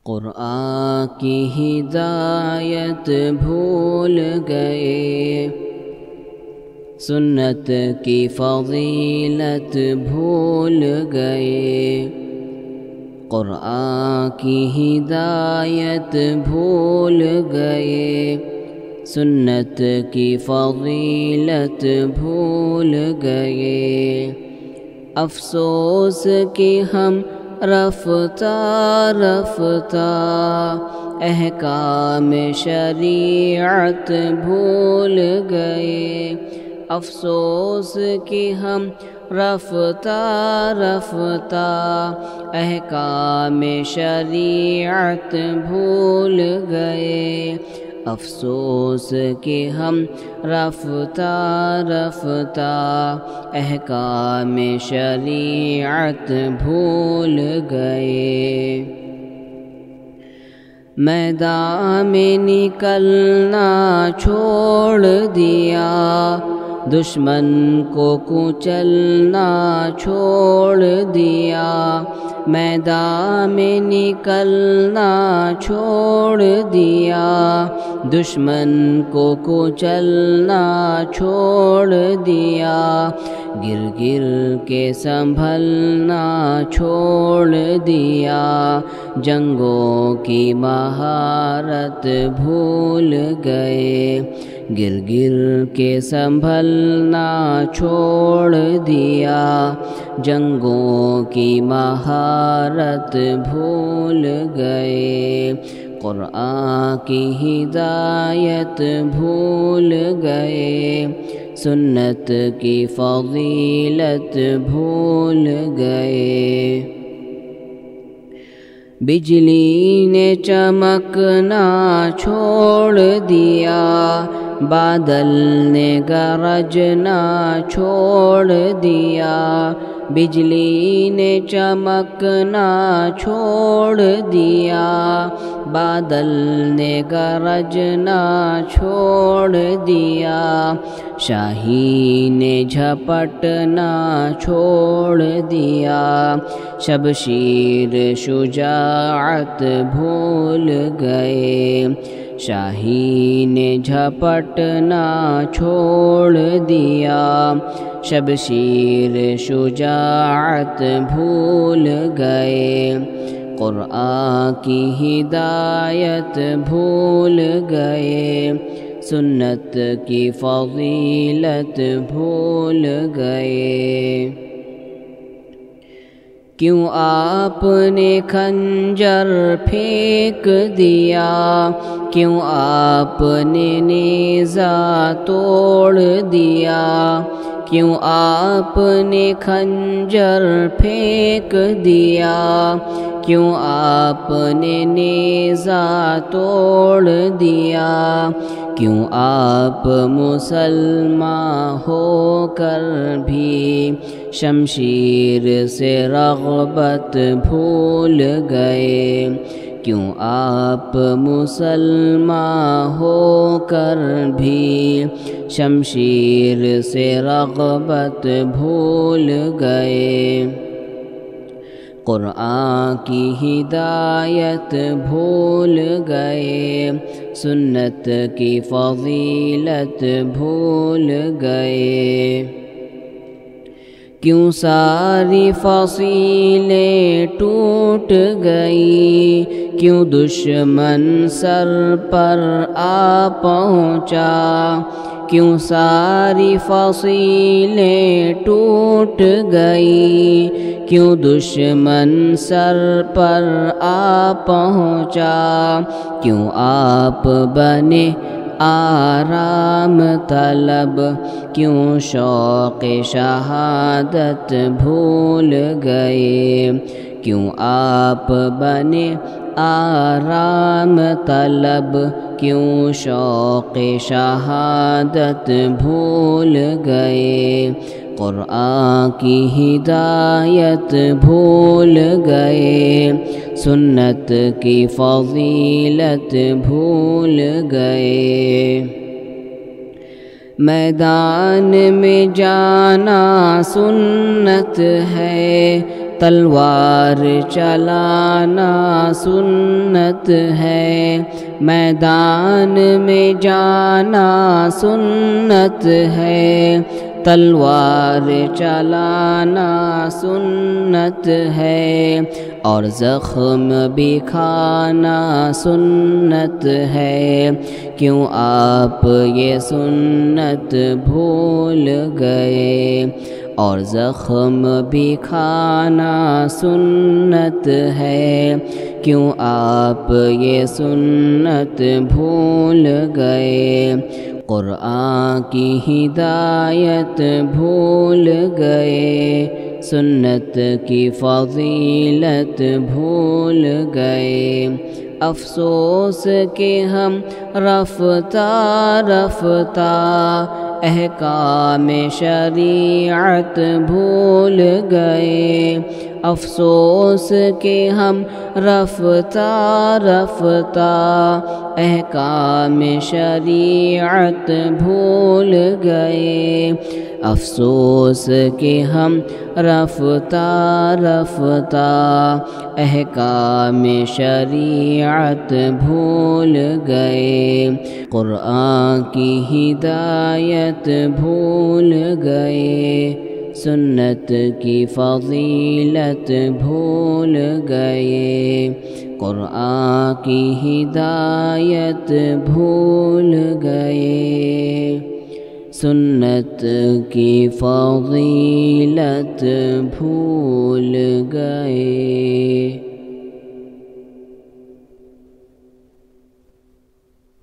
قرآن کی ہدایت بھول گئے، سنت کی فضیلت بھول گئے، قرآن کی ہدایت بھول گئے، سنت کی فضیلت بھول گئے۔ افسوس کہ ہم رفتہ رفتہ احکام شریعت بھول گئے، افسوس کہ ہم رفتہ رفتہ احکام شریعت بھول گئے، افسوس کہ ہم رفتہ رفتہ احکام شریعت بھول گئے۔ میدان میں نکلنا چھوڑ دیا، دشمن کو کچلنا چھوڑ دیا، میدان میں نکلنا چھوڑ دیا، دشمن کو کچلنا چھوڑ دیا، گر گر کے سنبھلنا چھوڑ دیا، جنگوں کی مہارت بھول گئے، گر گر کے سنبھلنا چھوڑ دیا، جنگوں کی مہارت بھول گئے، قرآن کی ہدایت بھول گئے، سنت کی فضیلت بھول گئے۔ بجلی نے چمکنا چھوڑ دیا، بادل نے گرجنا چھوڑ دیا، بجلی نے چمکنا چھوڑ دیا، بادل نے گرجنا چھوڑ دیا، شاہین نے جھپٹنا چھوڑ دیا، شمشیر شجاعت بھول گئے، شاہین نے جھپٹنا چھوڑ دیا، شمشیر شجاعت بھول گئے، قرآن کی ہدایت بھول گئے، سنت کی فضیلت بھول گئے۔ کیوں آپ نے خنجر پھینک دیا، کیوں آپ نے نیزہ توڑ دیا، کیوں آپ نے خنجر پھینک دیا، کیوں آپ نے نیزہ توڑ دیا، کیوں آپ مسلمان ہو کر بھی شمشیر سے رغبت بھول گئے، کیوں آپ مسلمان ہو کر بھی شمشیر سے رغبت بھول گئے، قرآن کی ہدایت بھول گئے، سنت کی فضیلت بھول گئے۔ کیوں ساری فصیلیں ٹوٹ گئی، کیوں دشمن سر پر آ پہنچا، کیوں ساری فصیلیں ٹوٹ گئی، کیوں دشمن سر پر آ پہنچا، کیوں آپ بنے آرام طلب، کیوں شوق شہادت بھول گئے، کیوں آپ بنے آرام طلب، کیوں شوق شہادت بھول گئے، قرآن کی ہدایت بھول گئے، سنت کی فضیلت بھول گئے۔ میدان میں جانا سنت ہے، تلوار چلانا سنت ہے، میدان میں جانا سنت ہے، تلوار چلانا سنت ہے، اور زخم بھی کھانا سنت ہے۔ کیوں آپ یہ سنت بھول گئے؟ اور زخم بھی کھانا سنت ہے، کیوں آپ یہ سنت بھول گئے؟ قرآن کی ہدایت بھول گئے، سنت کی فضیلت بھول گئے۔ افسوس کہ ہم رفتہ رفتہ احکام شریعت بھول گئے، افسوس کہ ہم رفتہ رفتہ احکام شریعت بھول گئے، افسوس کہ ہم رفتہ رفتہ احکام شریعت بھول گئے، قرآن کی ہدایت بھول گئے، سنت کی فضیلت بھول گئے، قرآن کی ہدایت بھول گئے، سنت کی فضیلت بھول گئے۔